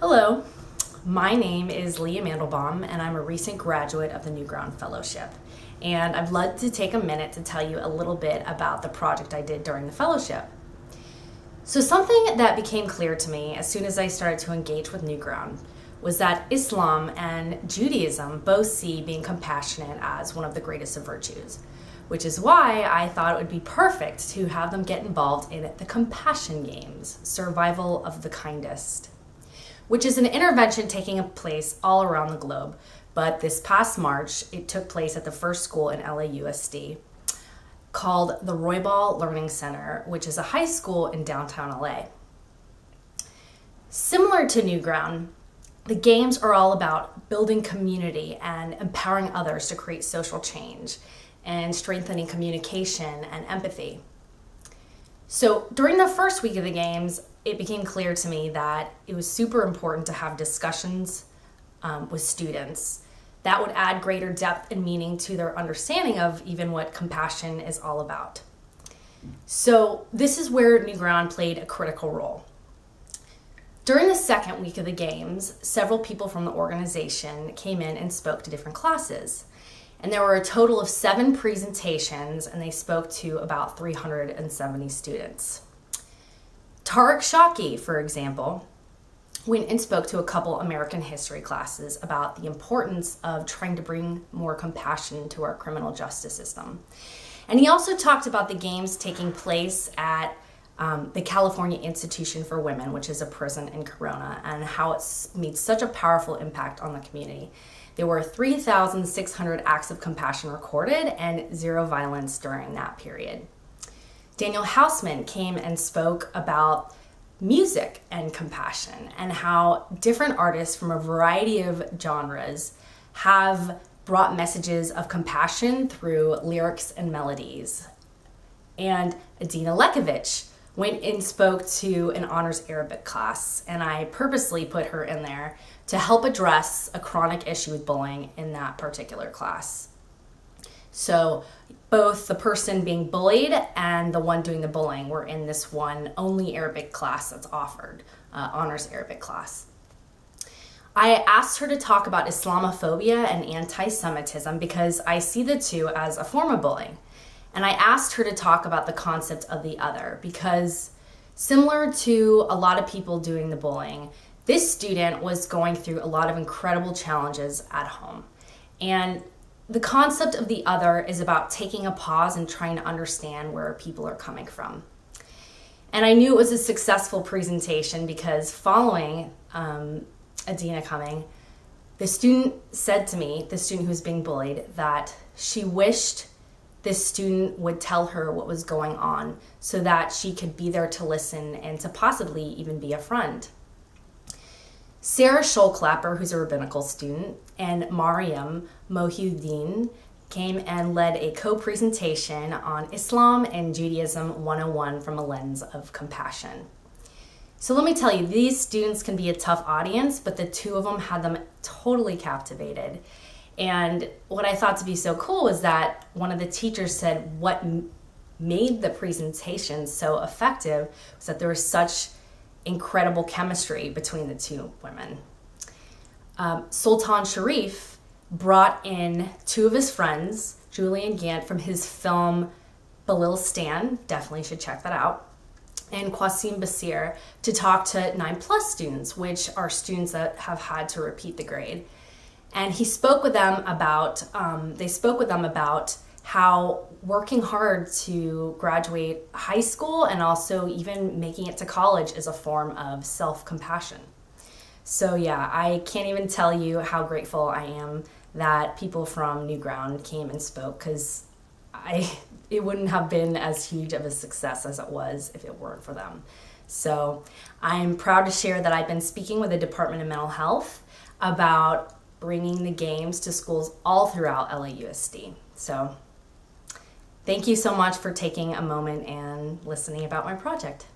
Hello, my name is Lia Mandelbaum, and I'm a recent graduate of the NewGround Fellowship. And I'd love to take a minute to tell you a little bit about the project I did during the fellowship. So something that became clear to me as soon as I started to engage with NewGround was that Islam and Judaism both see being compassionate as one of the greatest of virtues, which is why I thought it would be perfect to have them get involved in the Compassion Games, Survival of the Kindest, which is an intervention taking place all around the globe. But this past March, it took place at the first school in LAUSD called the Roybal Learning Center, which is a high school in downtown LA. Similar to NewGround, the games are all about building community and empowering others to create social change and strengthening communication and empathy. So during the first week of the games, it became clear to me that it was super important to have discussions with students that would add greater depth and meaning to their understanding of even what compassion is all about. So this is where NewGround played a critical role. During the second week of the games, several people from the organization came in and spoke to different classes. And there were a total of 7 presentations, and they spoke to about 370 students. Tariq Shaki, for example, went and spoke to a couple American history classes about the importance of trying to bring more compassion to our criminal justice system. And he also talked about the games taking place at the California Institution for Women, which is a prison in Corona, and how it's made such a powerful impact on the community. There were 3,600 acts of compassion recorded and 0 violence during that period. Daniel Hausman came and spoke about music and compassion and how different artists from a variety of genres have brought messages of compassion through lyrics and melodies. And Adina Lekovich went and spoke to an honors Arabic class, and I purposely put her in there to help address a chronic issue with bullying in that particular class. So both the person being bullied and the one doing the bullying were in this one only Arabic class that's offered, honors Arabic class. I asked her to talk about Islamophobia and anti-Semitism because I see the two as a form of bullying. And I asked her to talk about the concept of the other because, similar to a lot of people doing the bullying, this student was going through a lot of incredible challenges at home. And the concept of the other is about taking a pause and trying to understand where people are coming from. And I knew it was a successful presentation because following Adina coming, the student said to me, the student who was being bullied, that she wished this student would tell her what was going on so that she could be there to listen and to possibly even be a friend. Sarah Schollklapper, who's a rabbinical student, and Mariam Mohiuddin came and led a co-presentation on Islam and Judaism 101 from a lens of compassion. So let me tell you, these students can be a tough audience, but the two of them had them totally captivated. And what I thought to be so cool was that one of the teachers said what made the presentation so effective was that there was such incredible chemistry between the two women. Sultan Sharif brought in 2 of his friends, Julian Gant from his film Balil Stan, definitely should check that out, and Qasim Basir to talk to 9+ students, which are students that have had to repeat the grade. And he spoke with them about, how working hard to graduate high school and also even making it to college is a form of self-compassion. So yeah, I can't even tell you how grateful I am that people from NewGround came and spoke, because it wouldn't have been as huge of a success as it was if it weren't for them. So I'm proud to share that I've been speaking with the Department of Mental Health about bringing the games to schools all throughout LAUSD. So thank you so much for taking a moment and listening about my project.